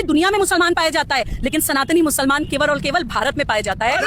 पूरे दुनिया में मुसलमान पाया जाता है, लेकिन सनातनी मुसलमान केवल और केवल भारत में पाया जाता है।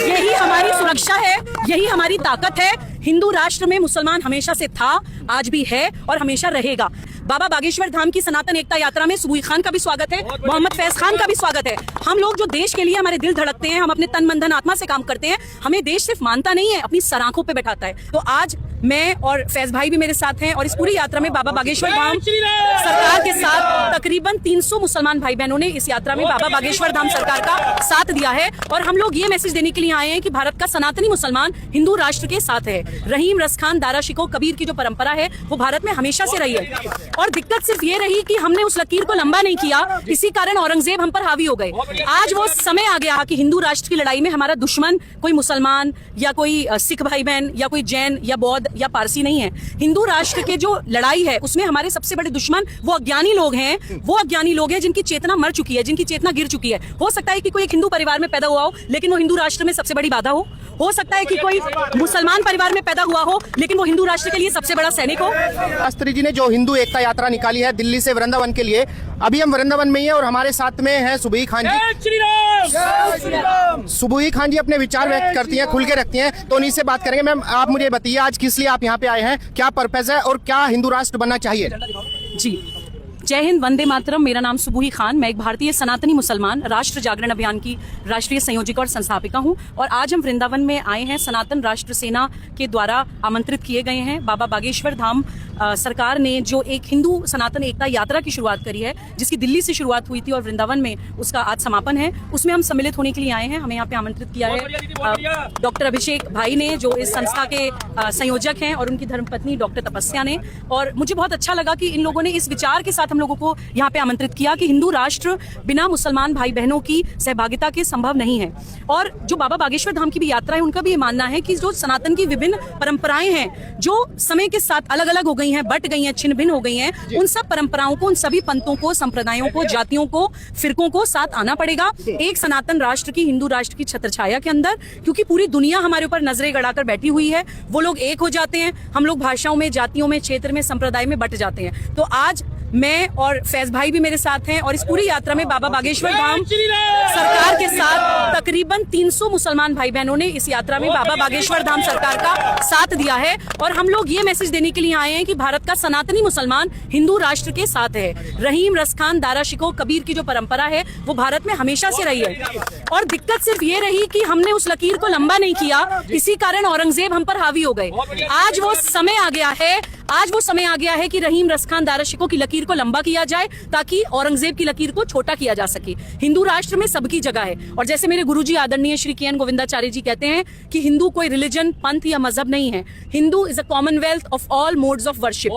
यही हमारी सुरक्षा है, यही हमारी ताकत है। हिंदू राष्ट्र में मुसलमान हमेशा से था, आज भी है और हमेशा रहेगा। बाबा बागेश्वर धाम की सनातन एकता यात्रा में सुबुई खान का भी स्वागत है, मोहम्मद फैज खान का भी स्वागत है। हम लोग जो देश के लिए हमारे दिल धड़कते हैं, हम अपने तन मन धन आत्मा से काम करते हैं, हमें देश सिर्फ मानता नहीं है, अपनी सराखों पे बैठाता है। तो आज मैं और फैज भाई भी मेरे साथ हैं और इस पूरी यात्रा में बाबा बागेश्वर धाम सरकार के साथ तकरीबन 300 मुसलमान भाई बहनों ने इस यात्रा में बाबा बागेश्वर धाम सरकार का साथ दिया है। और हम लोग ये मैसेज देने के लिए आए हैं कि भारत का सनातनी मुसलमान हिंदू राष्ट्र के साथ है। रहीम, रसखान, दारा शिकोह, कबीर की जो परंपरा है वो भारत में हमेशा से रही है। और दिक्कत सिर्फ ये रही कि हमने उस लकीर को लंबा नहीं किया, इसी कारण औरंगजेब हम पर हावी हो गए। आज वो समय आ गया कि हिंदू राष्ट्र की लड़ाई में हमारा दुश्मन कोई मुसलमान या कोई सिख भाई बहन या कोई जैन या बौद्ध या पारसी नहीं है। हिंदू राष्ट्र के जो लड़ाई है उसमें हमारे सबसे बड़े दुश्मन वो अज्ञानी लोग हैं। वो अज्ञानी लोग हैं जिनकी चेतना मर चुकी है, जिनकी चेतना गिर चुकी है। हो सकता है कि कोई एक हिंदू परिवार में पैदा हुआ हो लेकिन वो हिंदू राष्ट्र में सबसे बड़ी बाधा हो सकता है कि कोई मुसलमान परिवार में पैदा हुआ हो लेकिन वो हिंदू राष्ट्र के लिए सबसे बड़ा सैनिक हो। शास्त्री जी ने जो हिंदू एकता यात्रा निकाली है दिल्ली से वृंदावन के लिए, अभी हम वृंदावन में ही हैं और हमारे साथ में है सुबुई खान जी। सुबुई खान जी अपने विचार व्यक्त करती हैं, खुल के रखती हैं, तो उन्हीं से बात करेंगे। मैम, आप मुझे बताइए आज किस लिए आप यहाँ पे आए हैं, क्या पर्पस है और क्या हिंदू राष्ट्र बनना चाहिए? जी, जय हिंद, वंदे मातरम। मेरा नाम सुबुई खान, मैं एक भारतीय सनातनी मुसलमान राष्ट्र जागरण अभियान की राष्ट्रीय संयोजिका और संस्थापिका हूं। और आज हम वृंदावन में आए हैं, सनातन राष्ट्र सेना के द्वारा आमंत्रित किए गए हैं। बाबा बागेश्वर धाम सरकार ने जो एक हिंदू सनातन एकता यात्रा की शुरुआत करी है, जिसकी दिल्ली से शुरुआत हुई थी और वृंदावन में उसका आज समापन है, उसमें हम सम्मिलित होने के लिए आए हैं। हमें यहाँ पे आमंत्रित किया है डॉक्टर अभिषेक भाई ने, जो इस संस्था के संयोजक हैं, और उनकी धर्मपत्नी डॉक्टर तपस्या ने। और मुझे बहुत अच्छा लगा कि इन लोगों ने इस विचार के साथ हम लोगों को यहाँ पे आमंत्रित किया कि हिंदू राष्ट्र बिना मुसलमान भाई बहनों की सहभागिता के संभव नहीं है। और जो बाबा बागेश्वर धाम की भी यात्रा है, उनका भी ये मानना है कि जो सनातन की विभिन्न परंपराएं हैं, जो समय के साथ अलग अलग हो गई हैं, बट गई हैं, छिन्न भिन्न हो गई हैं, उन सब परंपराओं को, उन सभी पंथों को, संप्रदायों को, जातियों को, फिरकों को साथ आना पड़ेगा एक सनातन राष्ट्र की, हिंदू राष्ट्र की छत्रछाया के अंदर। क्योंकि पूरी दुनिया हमारे ऊपर नजरें गड़ाकर बैठी हुई है। वो लोग एक हो जाते हैं, हम लोग भाषाओं में, जातियों में, क्षेत्र में, संप्रदाय में बट जाते हैं। तो आज मैं और फैज भाई भी मेरे साथ हैं और इस पूरी यात्रा में बाबा बागेश्वर धाम सरकार के साथ तकरीबन 300 मुसलमान भाई बहनों ने इस यात्रा में बाबा बागेश्वर धाम सरकार का साथ दिया है। और हम लोग ये मैसेज देने के लिए आए हैं कि भारत का सनातनी मुसलमान हिंदू राष्ट्र के साथ है। रहीम, रसखान, दारा शिकोह, कबीर की जो परंपरा है वो भारत में हमेशा से रही है। और दिक्कत सिर्फ ये रही कि हमने उस लकीर को लंबा नहीं किया, इसी कारण औरंगजेब हम पर हावी हो गए। आज वो समय आ गया है कि रहीम, रसखान, दारा शिकोह की लकीर को लंबा किया जाए ताकि औरंगजेब की लकीर को छोटा किया जा सके। हिंदू राष्ट्र में सबकी जगह है। और जैसे मेरे गुरुजी आदरणीय श्री के एन गोविंदाचार्य जी कहते हैं कि हिंदू कोई रिलीजन, पंथ या मजहब नहीं है। Hindu is a Commonwealth of all modes of worship.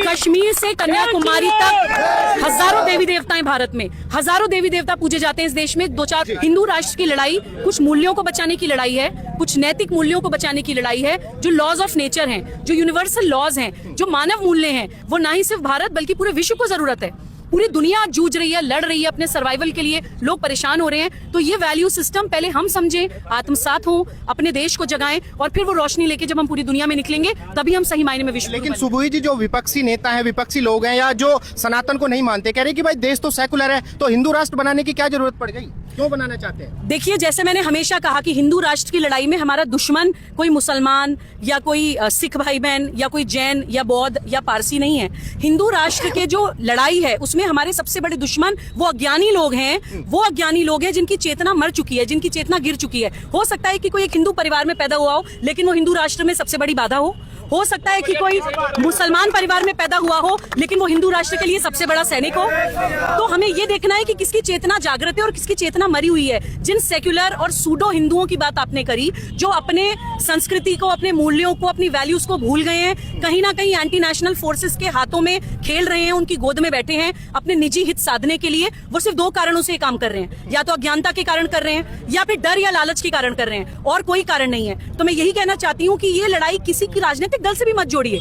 Kashmir से कन्याकुमारी तक हजारों देवी देवताएं भारत में, हजारों देवी देवता पूजे जाते हैं इस देश में। 2-4 हिंदू राष्ट्र की लड़ाई कुछ मूल्यों को बचाने की लड़ाई है, कुछ नैतिक मूल्यों को बचाने की लड़ाई है। जो लॉज ऑफ नेचर हैं, जो यूनिवर्सल लॉज हैं, जो मानव मूल्य हैं, वो ना ही सिर्फ भारत बल्कि पूरे विश्व को जरूरत है। पूरी दुनिया जूझ रही है, लड़ रही है अपने सर्वाइवल के लिए, लोग परेशान हो रहे हैं। तो ये वैल्यू सिस्टम पहले हम समझें, आत्मसात हों, अपने देश को जगाएं और फिर वो रोशनी लेके जब हम पूरी दुनिया में निकलेंगे तभी हम सही मायने में विश्व। लेकिन सुबुई जी, जो विपक्षी नेता हैं, विपक्षी लोग हैं या जो सनातन को नहीं मानते, कह रहे कि भाई देश तो सेकुलर है, तो हिंदू राष्ट्र बनाने की क्या जरूरत पड़ गई, क्यों बनाना चाहते हैं? देखिए, जैसे मैंने हमेशा कहा कि हिंदू राष्ट्र की लड़ाई में हमारा दुश्मन कोई मुसलमान या कोई सिख भाई बहन या कोई जैन या बौद्ध या पारसी नहीं है। हिंदू राष्ट्र के जो लड़ाई है उसमें हमारे सबसे बड़े दुश्मन वो अज्ञानी लोग हैं। वो अज्ञानी लोग हैं जिनकी चेतना मर चुकी है, जिनकी चेतना गिर चुकी है। हो सकता है कि कोई एक हिंदू परिवार में पैदा हुआ हो लेकिन वो हिंदू राष्ट्र में सबसे बड़ी बाधा हो सकता है कि कोई मुसलमान परिवार में पैदा हुआ हो लेकिन वो हिंदू राष्ट्र के लिए सबसे बड़ा सैनिक हो। तो हमें ये देखना है कि किसकी चेतना जागृत है और किसकी चेतना मरी हुई है। जिन सेक्युलर और सूडो हिंदुओं की बात आपने करी, जो अपने संस्कृति को, अपने मूल्यों को, अपनी वैल्यूज को भूल गए हैं, कहीं ना कहीं एंटी नेशनल फोर्सेस के हाथों में खेल रहे हैं, उनकी गोद में बैठे हैं अपने निजी हित साधने के लिए, वो सिर्फ 2 कारणों से काम कर रहे हैं। या तो अज्ञानता के कारण कर रहे हैं या फिर डर या लालच के कारण कर रहे हैं, और कोई कारण नहीं है। तो मैं यही कहना चाहती हूँ कि ये लड़ाई किसी की राजनीतिक दल से भी मत जोड़िए।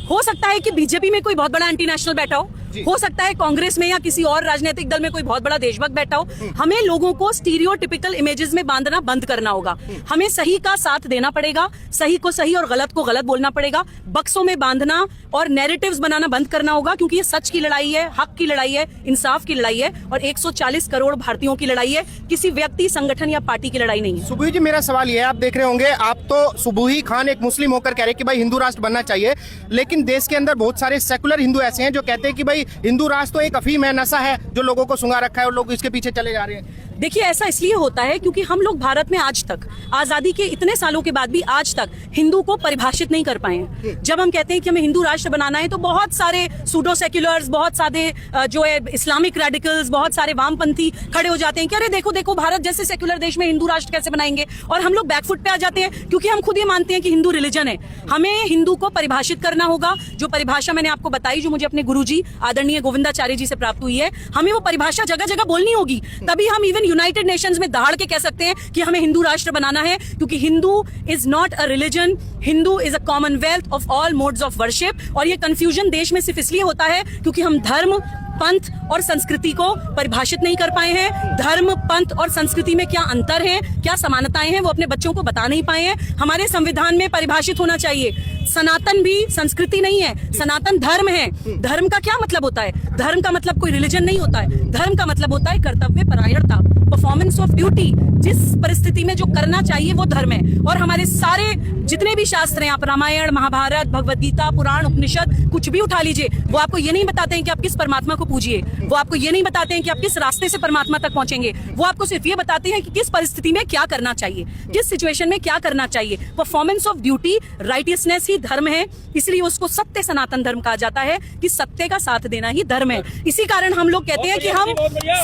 हो सकता है कि बीजेपी में कोई बहुत बड़ा एंटी नेशनल बैठा हो सकता है कांग्रेस में या किसी और राजनीतिक दल में कोई बहुत बड़ा देशभक्त बैठा हो। हमें लोगों को स्टीरियोटिपिकल इमेजेस में बांधना बंद करना होगा। हमें सही का साथ देना पड़ेगा, सही को सही और गलत को गलत बोलना पड़ेगा। बक्सों में बांधना और नैरेटिव्स बनाना बंद करना होगा, क्योंकि ये सच की लड़ाई है, हक की लड़ाई है, इंसाफ की लड़ाई है और 140 करोड़ भारतीयों की लड़ाई है, किसी व्यक्ति, संगठन या पार्टी की लड़ाई नहीं है। सुबुही जी, मेरा सवाल ये है, आप देख रहे होंगे, आप तो सुबुही खान एक मुस्लिम होकर कह रहे हैं कि भाई हिंदू राष्ट्र बनना चाहिए, लेकिन देश के अंदर बहुत सारे सेकुलर हिंदू ऐसे हैं जो कहते हैं कि भाई हिंदू राष्ट्र तो एक अफीम है, नशा है जो लोगों को सुंगा रखा है और लोग इसके पीछे चले जा रहे हैं। देखिए, ऐसा इसलिए होता है क्योंकि हम लोग भारत में आज तक, आजादी के इतने सालों के बाद भी आज तक हिंदू को परिभाषित नहीं कर पाए हैं। जब हम कहते हैं कि हमें हिंदू राष्ट्र बनाना है तो बहुत सारे सूडो सेक्युलर्स, बहुत सारे जो है इस्लामिक रेडिकल्स, बहुत सारे वामपंथी खड़े हो जाते हैं कि अरे देखो देखो, भारत जैसे सेक्युलर देश में हिंदू राष्ट्र कैसे बनाएंगे, और हम लोग बैकफुट पे आ जाते हैं क्योंकि हम खुद ये मानते हैं कि हिंदू रिलीजन है। हमें हिंदू को परिभाषित करना होगा, जो परिभाषा मैंने आपको बताई, जो मुझे अपने गुरुजी आदरणीय गोविंदाचार्य जी से प्राप्त हुई है, हमें वो परिभाषा जगह जगह बोलनी होगी। तभी हम इवन यूनाइटेड नेशंस में दहाड़ के कह सकते हैं कि हमें हिंदू राष्ट्र बनाना है, क्योंकि Hindu is not a religion, Hindu is a Commonwealth of all modes of worship. और ये कंफ्यूजन देश में सिर्फ इसलिए होता है क्योंकि हम धर्म, पंथ और संस्कृति को परिभाषित नहीं कर पाए हैं। धर्म, पंथ और संस्कृति में क्या अंतर है, क्या समानताएं हैं, वो अपने बच्चों को बता नहीं पाए हैं। हमारे संविधान में परिभाषित होना चाहिए। सनातन भी संस्कृति नहीं है, सनातन धर्म है। धर्म का क्या मतलब होता है? धर्म का मतलब कोई रिलीजन नहीं होता है। धर्म का मतलब होता है कर्तव्य परायणता, परफॉर्मेंस ऑफ ड्यूटी। जिस परिस्थिति में जो करना चाहिए वो धर्म है। और हमारे सारे जितने भी शास्त्र हैं, आप रामायण, महाभारत, भगवद गीता, पुराण, उपनिषद कुछ भी उठा लीजिए, वो आपको ये नहीं बताते हैं कि आप किस परमात्मा को पूजिए, वो आपको ये नहीं बताते हैं कि आप किस रास्ते से परमात्मा तक पहुंचेंगे। वो आपको सिर्फ ये बताते हैं कि किस परिस्थिति में क्या करना चाहिए, किस सिचुएशन में क्या करना चाहिए। परफॉर्मेंस ऑफ ड्यूटी, राइटियसनेस ही धर्म है। इसलिए उसको सत्य सनातन धर्म कहा जाता है कि सत्य का साथ देना ही धर्म है। इसी कारण हम लोग कहते हैं कि हम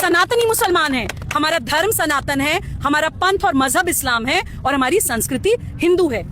सनातनी मुसलमान हैं। हमारा धर्म सनातन है, हमारा पंथ और मजहब इस्लाम है और हमारी संस्कृति हिंदू है।